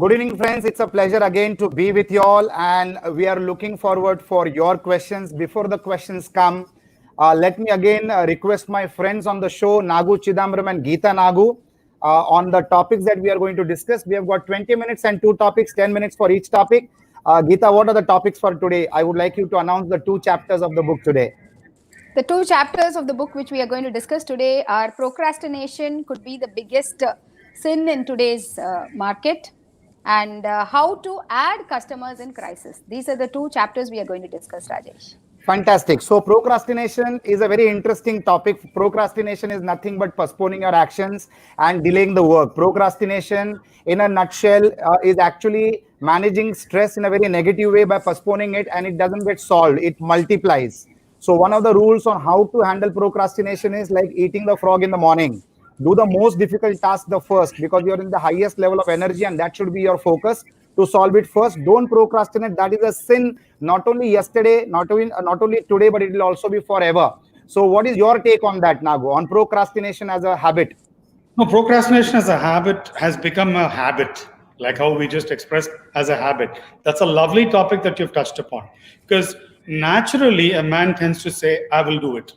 Good evening, friends. It's a pleasure again to be with you all, and we are looking forward for your questions. Before the questions come, let me again request my friends on the show, Nagu Chidambaram and Geeta Nagu, on the topics that we are going to discuss. We have got 20 minutes and two topics, 10 minutes for each topic. Geeta, what are the topics for today? I would like you to announce the two chapters of the book today. The two chapters of the book which we are going to discuss today are procrastination could be the biggest sin in today's market, and how to add customers in crisis. These are the two chapters we are going to discuss, Rajesh. Fantastic. So procrastination is a very interesting topic. Procrastination is nothing but postponing your actions and delaying the work. Procrastination, in a nutshell, is actually managing stress in a very negative way by postponing it, and it doesn't get solved. It multiplies. So one of the rules on how to handle procrastination is like eating the frog in the morning. Do the most difficult task the first, because you're in the highest level of energy and that should be your focus to solve it first. Don't procrastinate. That is a sin, not only yesterday, not only today, but it will also be forever. So what is your take on that, Nagu, on procrastination as a habit? No, procrastination as a habit has become a habit, like how we just expressed as a habit. That's a lovely topic that you've touched upon, because naturally a man tends to say, I will do it.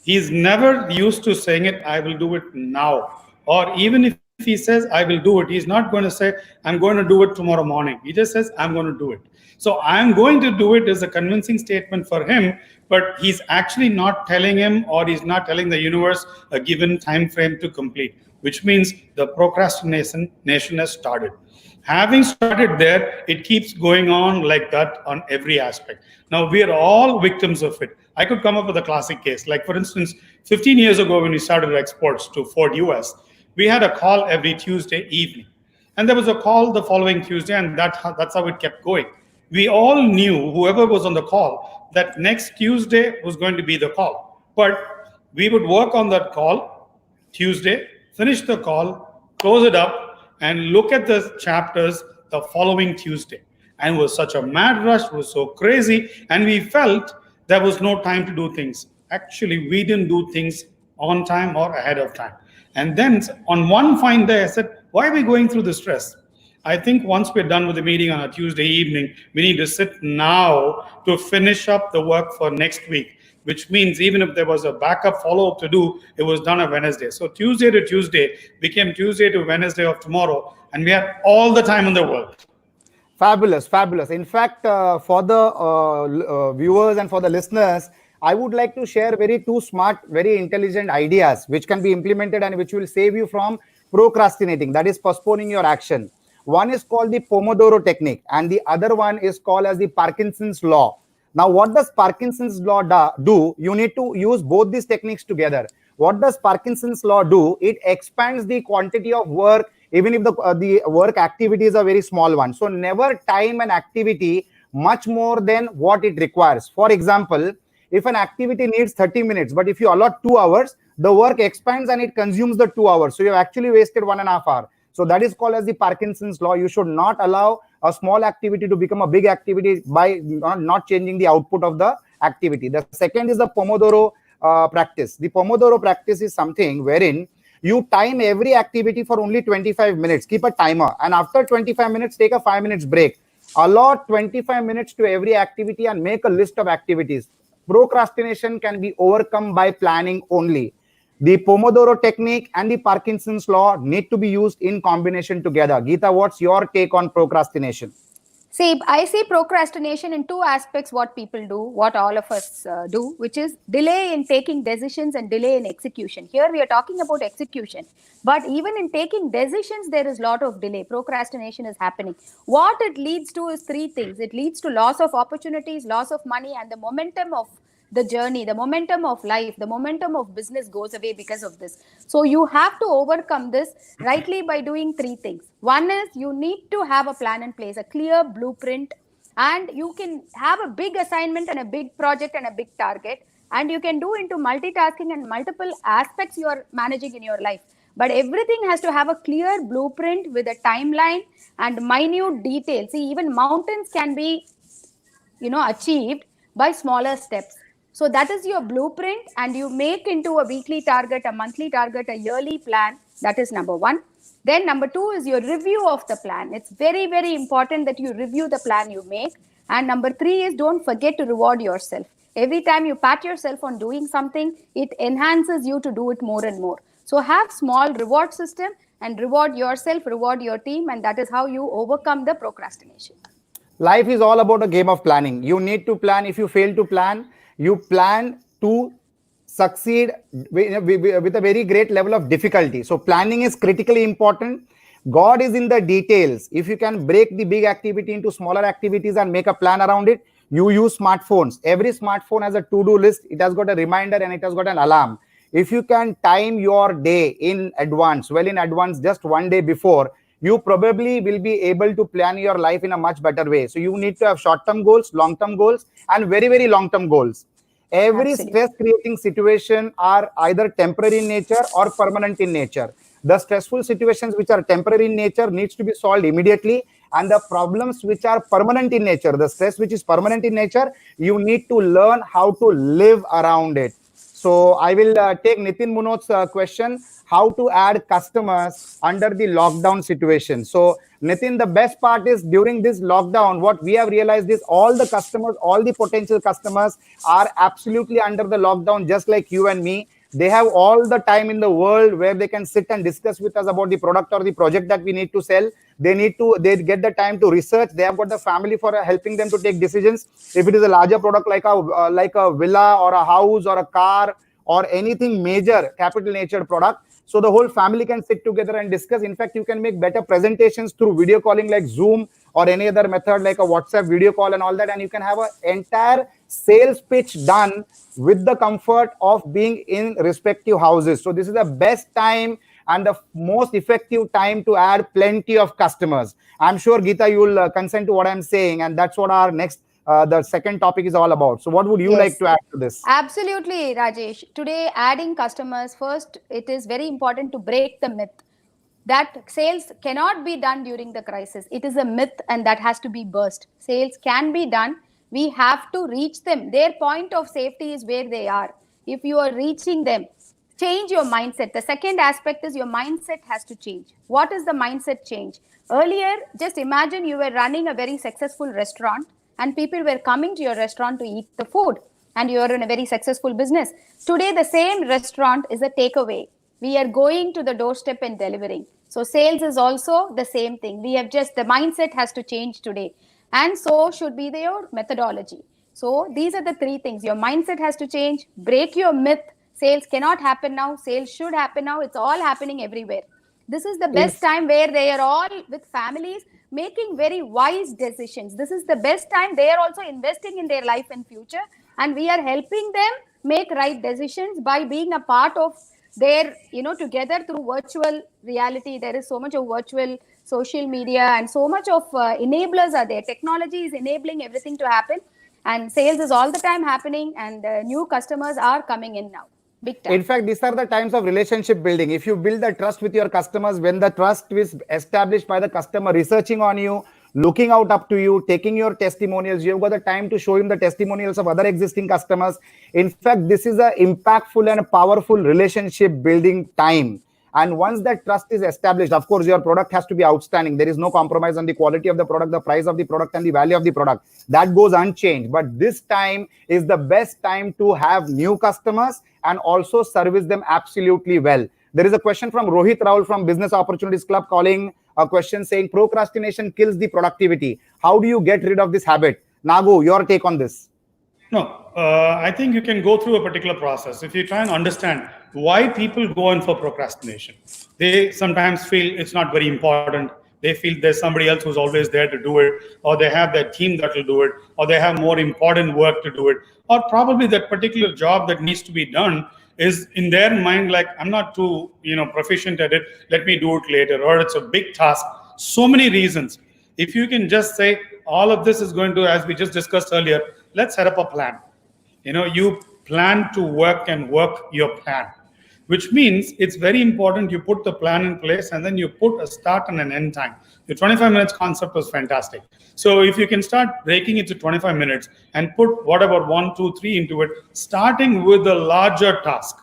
He's never used to saying it, I will do it now. Or even if he says, I will do it, he's not going to say, I'm going to do it tomorrow morning. He just says, I'm going to do it. So I'm going to do it is a convincing statement for him, but he's actually not telling him, or he's not telling the universe a given time frame to complete, which means the procrastination has started. Having started there, it keeps going on like that on every aspect. Now, we are all victims of it. I could come up with a classic case. Like, for instance, 15 years ago, when we started exports to Ford US, we had a call every Tuesday evening. And there was a call the following Tuesday, and that's how it kept going. We all knew, whoever was on the call, that next Tuesday was going to be the call. But we would work on that call Tuesday, finish the call, close it up, and look at the chapters the following Tuesday. And it was such a mad rush, it was so crazy, and we felt there was no time to do things. Actually, we didn't do things on time or ahead of time. And then on one fine day, I said, why are we going through the stress? I think once we're done with the meeting on a Tuesday evening, we need to sit now to finish up the work for next week, which means even if there was a backup follow-up to do, it was done on Wednesday. So Tuesday to Tuesday became Tuesday to Wednesday of tomorrow, and we had all the time in the world. Fabulous, fabulous. In fact, for the viewers and for the listeners, I would like to share two smart, very intelligent ideas which can be implemented and which will save you from procrastinating, that is postponing your action. One is called the Pomodoro Technique, and the other one is called as the Parkinson's Law. Now, what does Parkinson's Law do? You need to use both these techniques together. What does Parkinson's Law do? It expands the quantity of work, even if the work activity is a very small one. So never time an activity much more than what it requires. For example, if an activity needs 30 minutes, but if you allot 2 hours, the work expands and it consumes the 2 hours. So you have actually wasted 1.5 hours. So that is called as the Parkinson's Law. You should not allow a small activity to become a big activity by not changing the output of the activity. The second is the Pomodoro practice. The Pomodoro practice is something wherein you time every activity for only 25 minutes. Keep a timer, and after 25 minutes, take a 5 minutes break. Allot 25 minutes to every activity and make a list of activities. Procrastination can be overcome by planning only. The Pomodoro Technique and the Parkinson's Law need to be used in combination together. Geeta, what's your take on procrastination? See, I see procrastination in two aspects, what people do, what all of us do, which is delay in taking decisions and delay in execution. Here we are talking about execution. But even in taking decisions, there is a lot of delay. Procrastination is happening. What it leads to is three things. It leads to loss of opportunities, loss of money, and the momentum of the journey, the momentum of life, the momentum of business goes away because of this. So you have to overcome this rightly by doing three things. One is you need to have a plan in place, a clear blueprint, and you can have a big assignment and a big project and a big target, and you can do into multitasking and multiple aspects you are managing in your life. But everything has to have a clear blueprint with a timeline and minute details. See, even mountains can be, achieved by smaller steps. So that is your blueprint, and you make into a weekly target, a monthly target, a yearly plan, That is number one. Then number two is your review of the plan. It's very, very important that you review the plan you make. And number three is don't forget to reward yourself. Every time you pat yourself on doing something, it enhances you to do it more and more. So have small reward system and reward yourself, reward your team, and that is how you overcome the procrastination. Life is all about a game of planning. You need to plan. If you fail to plan, you plan to succeed with a very great level of difficulty. So planning is critically important. God is in the details. If you can break the big activity into smaller activities and make a plan around it, you use smartphones. Every smartphone has a to-do list. It has got a reminder and it has got an alarm. If you can time your day in advance, well in advance, just one day before, you probably will be able to plan your life in a much better way. So you need to have short-term goals, long-term goals, and very, very long-term goals. Every stress-creating situation are either temporary in nature or permanent in nature. The stressful situations which are temporary in nature needs to be solved immediately, and the problems which are permanent in nature, the stress which is permanent in nature, you need to learn how to live around it. So I will take Nitin Munoz's question, how to add customers under the lockdown situation. So Nitin, the best part is during this lockdown, what we have realized is all the customers, all the potential customers are absolutely under the lockdown, just like you and me. They have all the time in the world where they can sit and discuss with us about the product or the project that we need to sell. They get the time to research. They have got the family for helping them to take decisions. If it is a larger product like a villa or a house or a car or anything major capital nature product, so the whole family can sit together and discuss. In fact, you can make better presentations through video calling like Zoom or any other method like a WhatsApp video call and all that, and you can have an entire sales pitch done with the comfort of being in respective houses. So this is the best time and the most effective time to add plenty of customers. I'm sure, Geeta, you will consent to what I'm saying, and that's what our next the second topic is all about. So what would you like to add to this? Absolutely, Rajesh. Today, adding customers, first, it is very important to break the myth that sales cannot be done during the crisis. It is a myth and that has to be burst. Sales can be done. We have to reach them. Their point of safety is where they are. If you are reaching them, change your mindset. The second aspect is your mindset has to change. What is the mindset change? Earlier, just imagine you were running a very successful restaurant and people were coming to your restaurant to eat the food and you are in a very successful business. Today, the same restaurant is a takeaway. We are going to the doorstep and delivering. So sales is also the same thing. We have just, the mindset has to change today. And so should be your methodology. So these are the three things. Your mindset has to change. Break your myth. Sales cannot happen now. Sales should happen now. It's all happening everywhere. This is the best time where they are all with families making very wise decisions. This is the best time. They are also investing in their life and future. And we are helping them make right decisions by being a part of their, together through virtual reality. There is so much of virtual social media and so much of enablers are there. Technology is enabling everything to happen. And sales is all the time happening and new customers are coming in now. Big time. In fact, these are the times of relationship building. If you build the trust with your customers, when the trust is established by the customer researching on you, looking out up to you, taking your testimonials, you've got the time to show him the testimonials of other existing customers. In fact, this is an impactful and a powerful relationship building time. And once that trust is established, of course, your product has to be outstanding. There is no compromise on the quality of the product, the price of the product, and the value of the product. That goes unchanged. But this time is the best time to have new customers and also service them absolutely well. There is a question from Rohit Rahul from Business Opportunities Club calling a question saying procrastination kills the productivity. How do you get rid of this habit? Nagu, your take on this. No, I think you can go through a particular process. If you try and understand why people go in for procrastination, they sometimes feel it's not very important. They feel there's somebody else who's always there to do it, or they have their team that will do it, or they have more important work to do it, or probably that particular job that needs to be done is in their mind like, I'm not too proficient at it, let me do it later, or it's a big task. So many reasons. If you can just say all of this is going to, as we just discussed earlier, let's set up a plan. You plan to work and work your plan, which means it's very important you put the plan in place and then you put a start and an end time. The 25 minutes concept was fantastic. So if you can start breaking it to 25 minutes and put whatever 1, 2, 3 into it, starting with the larger task,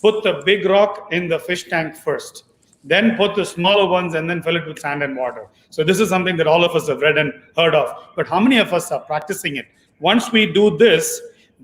put the big rock in the fish tank first. then put the smaller ones and then fill it with sand and water. So this is something that all of us have read and heard of. But how many of us are practicing it? Once we do this,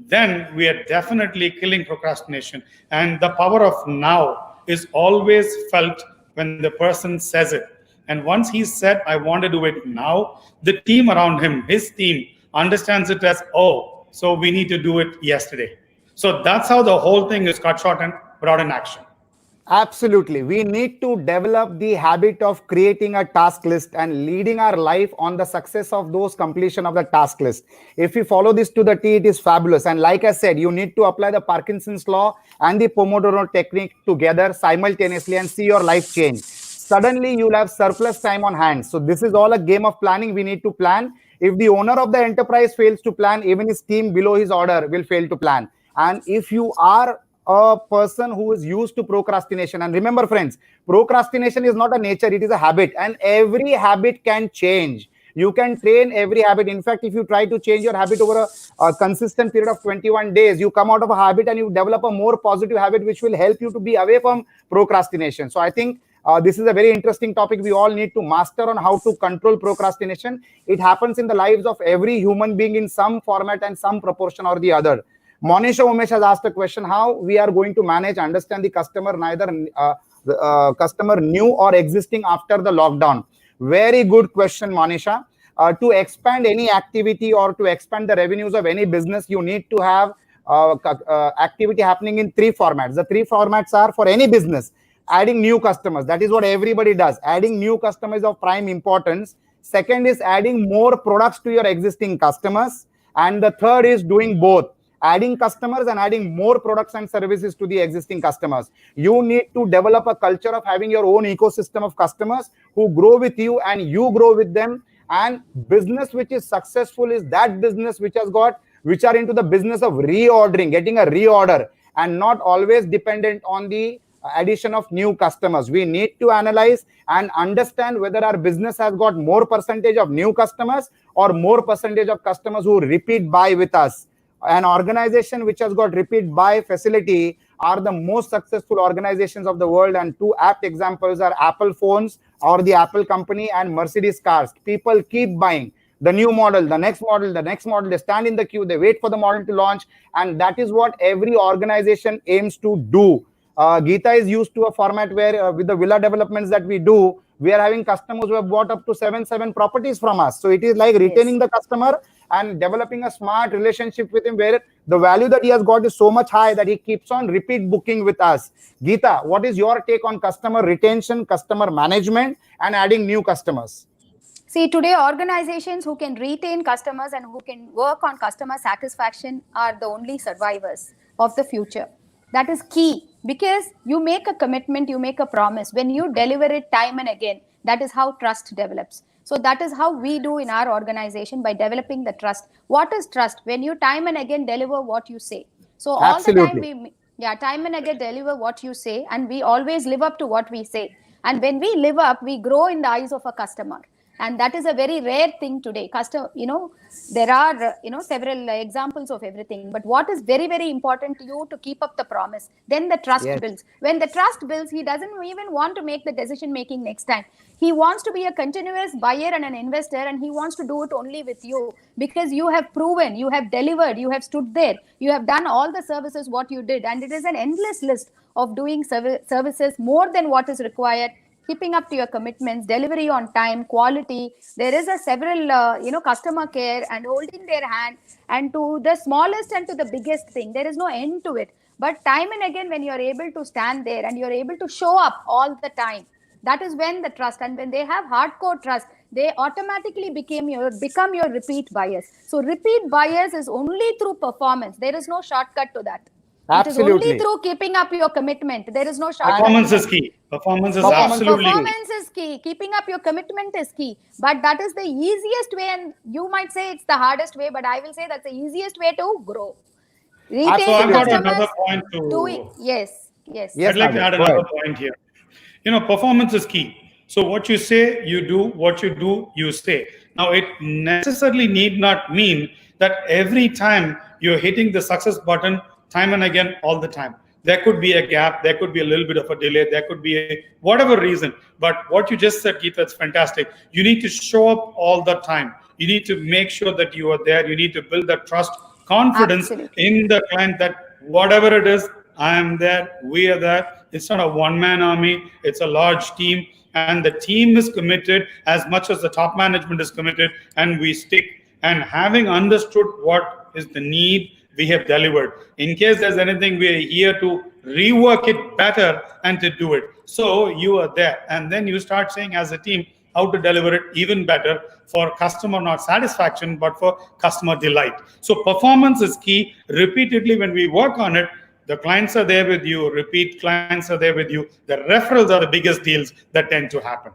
then we are definitely killing procrastination. And the power of now is always felt when the person says it. And once he said, I want to do it now, the team around him, his team, understands it as, oh, so we need to do it yesterday. So that's how the whole thing is cut short and brought in action. Absolutely. We need to develop the habit of creating a task list and leading our life on the success of those completion of the task list. If we follow this to the T, it is fabulous. And like I said, you need to apply the Parkinson's law and the Pomodoro technique together simultaneously and see your life change. Suddenly you'll have surplus time on hand. So this is all a game of planning. We need to plan. If the owner of the enterprise fails to plan, even his team below his order will fail to plan. And if you are a person who is used to procrastination, and remember friends, procrastination is not a nature, it is a habit, and every habit can change. You can train every habit. In fact, if you try to change your habit over a consistent period of 21 days, you come out of a habit and you develop a more positive habit which will help you to be away from procrastination. So I think this is a very interesting topic. We all need to master on how to control procrastination. It happens in the lives of every human being in some format and some proportion or the other. Monisha Umesh has asked a question: how we are going to manage, understand the customer, neither customer new or existing after the lockdown. Very good question, Monisha. To expand any activity or to expand the revenues of any business, you need to have activity happening in three formats. The three formats are, for any business, adding new customers. That is what everybody does. Adding new customers of prime importance. Second is adding more products to your existing customers. And the third is doing both, adding customers and adding more products and services to the existing customers. You need to develop a culture of having your own ecosystem of customers who grow with you and you grow with them. And business which is successful is that business which are into the business of reordering, getting a reorder, and not always dependent on the addition of new customers. We need to analyze and understand whether our business has got more percentage of new customers or more percentage of customers who repeat buy with us. An organization which has got repeat buy facility are the most successful organizations of the world, and two apt examples are Apple phones or the Apple company and Mercedes cars. People keep buying the new model, the next model, the next model. They stand in the queue, they wait for the model to launch, and that is what every organization aims to do. Geeta is used to a format where with the villa developments that we do, we are having customers who have bought up to seven properties from us. So it is like retaining the customer and developing a smart relationship with him, where the value that he has got is so much high that he keeps on repeat booking with us. Geeta, what is your take on customer retention, customer management, and adding new customers? See, today organizations who can retain customers and who can work on customer satisfaction are the only survivors of the future. That is key, because you make a commitment, you make a promise. When you deliver it time and again, that is how trust develops. So that is how we do in our organization, by developing the trust. What is trust? When you time and again deliver what you say. So all Absolutely. the time time and again deliver what you say, and we always live up to what we say. And when we live up, we grow in the eyes of a customer. And that is a very rare thing today. There are several examples of everything, but what is very, very important to you to keep up the promise. Then the trust builds. When the trust builds, he doesn't even want to make the decision making next time. He wants to be a continuous buyer and an investor, and he wants to do it only with you, because you have proven, you have delivered, you have stood there, you have done all the services what you did, and it is an endless list of doing services more than what is required. Keeping up to your commitments, delivery on time, quality. There is a several, customer care and holding their hand, and to the smallest and to the biggest thing. There is no end to it. But time and again, when you're able to stand there and you're able to show up all the time, that is when the trust, and when they have hardcore trust, they automatically become your repeat buyers. So repeat buyers is only through performance. There is no shortcut to that. Absolutely. It is only through keeping up your commitment. There is no shortcut. Performance is key. Performance is absolutely key. Performance is key. Keeping up your commitment is key. But that is the easiest way, and you might say it's the hardest way, but I will say that's the easiest way to grow. So I've got another point to... Yes. I'd like to add another point here. Performance is key. So what you say, you do. What you do, you say. Now, it necessarily need not mean that every time you're hitting the success button time and again all the time. There could be a gap, there could be a little bit of a delay, there could be a whatever reason. But what you just said, Geeta, it's fantastic. You need to show up all the time. You need to make sure that you are there. You need to build that trust, confidence Absolutely. in the client that whatever it is, I am there, we are there. It's not a one-man army, it's a large team, and the team is committed as much as the top management is committed, and we stick. And having understood what is the need, we have delivered. In case there's anything, we are here to rework it better and to do it. So you are there, and then you start saying as a team how to deliver it even better for customer not satisfaction but for customer delight. So performance is key. Repeatedly when we work on it, the clients are there with you, repeat clients are there with you. The referrals are the biggest deals that tend to happen.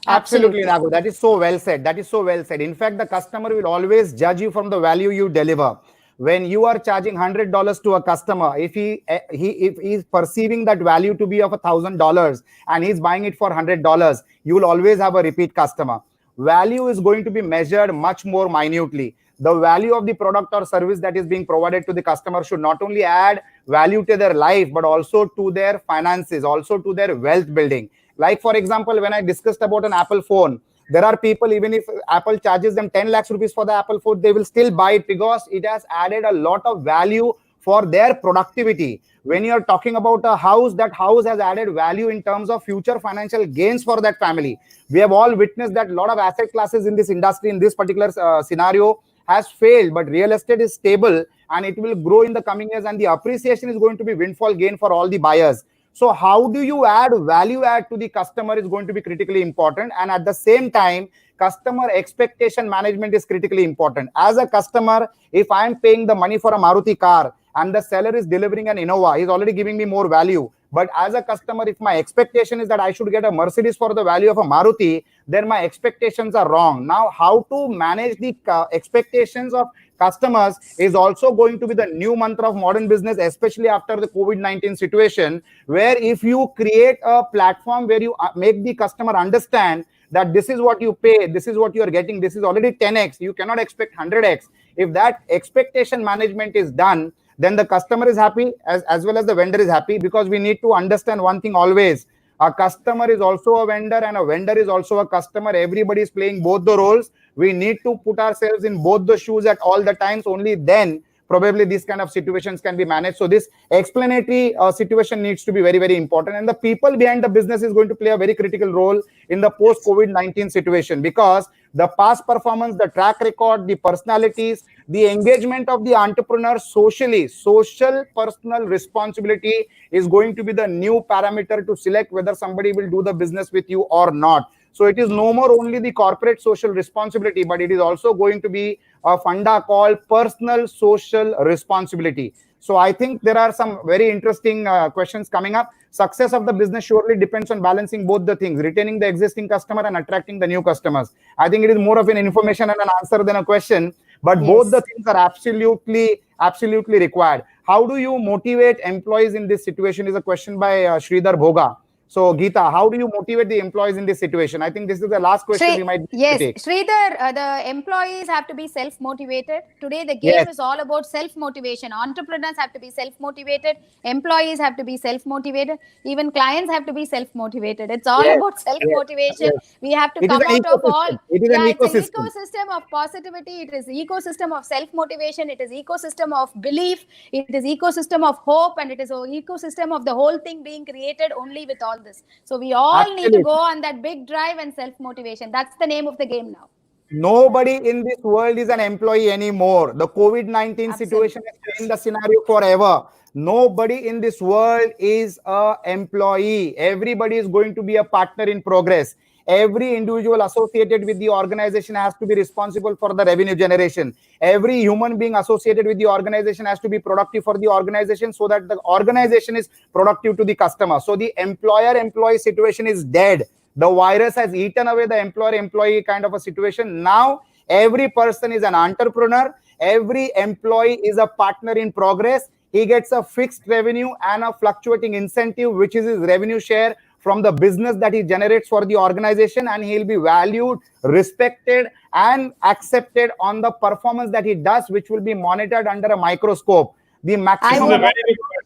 Absolutely, Raghu. That is so well said. That is so well said. In fact, the customer will always judge you from the value you deliver. When you are charging $100 to a customer, if if he's perceiving that value to be of $1,000 and he's buying it for $100, you will always have a repeat customer. Value is going to be measured much more minutely. The value of the product or service that is being provided to the customer should not only add value to their life, but also to their finances, also to their wealth building. Like, for example, when I discussed about an Apple phone, there are people, even if Apple charges them 10 lakhs rupees for the Apple phone, they will still buy it because it has added a lot of value for their productivity. When you're talking about a house, that house has added value in terms of future financial gains for that family. We have all witnessed that a lot of asset classes in this industry, in this particular scenario, has failed, but real estate is stable and it will grow in the coming years, and the appreciation is going to be windfall gain for all the buyers. So how do you add value add to the customer is going to be critically important. And at the same time, customer expectation management is critically important. As a customer, if I'm paying the money for a Maruti car and the seller is delivering an Innova, he's already giving me more value. But as a customer, if my expectation is that I should get a Mercedes for the value of a Maruti, then my expectations are wrong. Now, how to manage the expectations of customers is also going to be the new mantra of modern business, especially after the COVID-19 situation, where if you create a platform where you make the customer understand that this is what you pay, this is what you are getting, this is already 10x, you cannot expect 100x. If that expectation management is done, then the customer is happy as well as the vendor is happy, because we need to understand one thing always. A customer is also a vendor and a vendor is also a customer. Everybody is playing both the roles. We need to put ourselves in both the shoes at all the times. Only then probably these kind of situations can be managed. So this explanatory situation needs to be very, very important. And the people behind the business is going to play a very critical role in the post-COVID-19 situation, because the past performance, the track record, the personalities, the engagement of the entrepreneur socially, social personal responsibility is going to be the new parameter to select whether somebody will do the business with you or not. So it is no more only the corporate social responsibility, but it is also going to be a funda called personal social responsibility. So I think there are some very interesting questions coming up. Success of the business surely depends on balancing both the things, retaining the existing customer and attracting the new customers. I think it is more of an information and an answer than a question, but both the things are absolutely required. How do you motivate employees in this situation is a question by Sridhar Bhoga. So, Geeta, how do you motivate the employees in this situation? I think this is the last question we might take. Sridhar, the employees have to be self-motivated. Today, the game is all about self-motivation. Entrepreneurs have to be self-motivated. Employees have to be self-motivated. Even clients have to be self-motivated. It's all about self-motivation. We have to come out of all. It is an ecosystem. It's an ecosystem of positivity. It is ecosystem of self-motivation. It is ecosystem of belief. It is ecosystem of hope. And it is an ecosystem of the whole thing being created only with all this. So we all need to go on that big drive and self-motivation. That's the name of the game now. Nobody in this world is an employee anymore. The COVID-19 situation has changed the scenario forever. Nobody in this world is an employee. Everybody is going to be a partner in progress. Every individual associated with the organization has to be responsible for the revenue generation. Every human being associated with the organization has to be productive for the organization, so that the organization is productive to the customer. So the employer-employee situation is dead. The virus has eaten away the employer-employee kind of a situation. Now, every person is an entrepreneur. Every employee is a partner in progress. He gets a fixed revenue and a fluctuating incentive, which is his revenue share from the business that he generates for the organization, and he'll be valued, respected, and accepted on the performance that he does, which will be monitored under a microscope. The maximum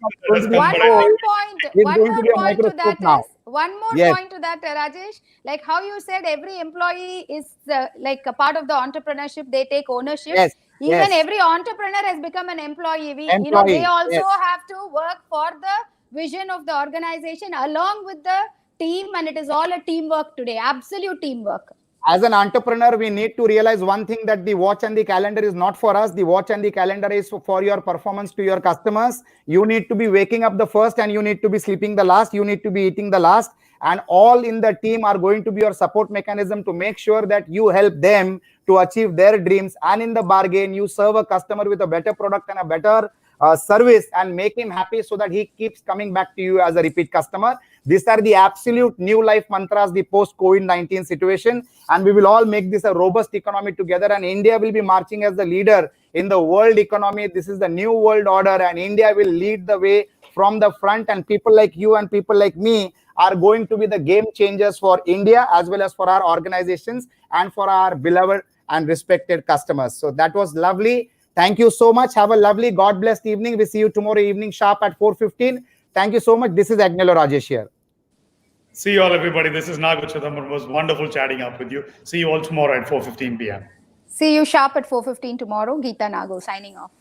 that has come, One but I more think point. It's One going to more be a point to microscope that now. is one more Yes. point to that, Rajesh. Like how you said, every employee is like a part of the entrepreneurship. They take ownership. Yes. Even Yes. every entrepreneur has become an employee. They Employee. also Yes. have to work for the vision of the organization along with the team, and it is all a teamwork today. Absolute teamwork. As an entrepreneur, we need to realize one thing, that the watch and the calendar is not for us. The watch and the calendar is for your performance to your customers. You need to be waking up the first and you need to be sleeping the last. You need to be eating the last. And all in the team are going to be your support mechanism to make sure that you help them to achieve their dreams. And in the bargain, you serve a customer with a better product and a better service and make him happy so that he keeps coming back to you as a repeat customer. These are the absolute new life mantras, the post-COVID-19 situation. And we will all make this a robust economy together. And India will be marching as the leader in the world economy. This is the new world order, and India will lead the way from the front. And people like you and people like me are going to be the game changers for India as well as for our organizations and for our beloved and respected customers. So that was lovely. Thank you so much. Have a lovely, God blessed evening. We see you tomorrow evening sharp at 4:15. Thank you so much. This is Agnolo Rajesh here. See you all, everybody. This is Nago Chidambaram. It was wonderful chatting up with you. See you all tomorrow at 4:15 p.m. See you sharp at 4:15 tomorrow. Geeta Nago signing off.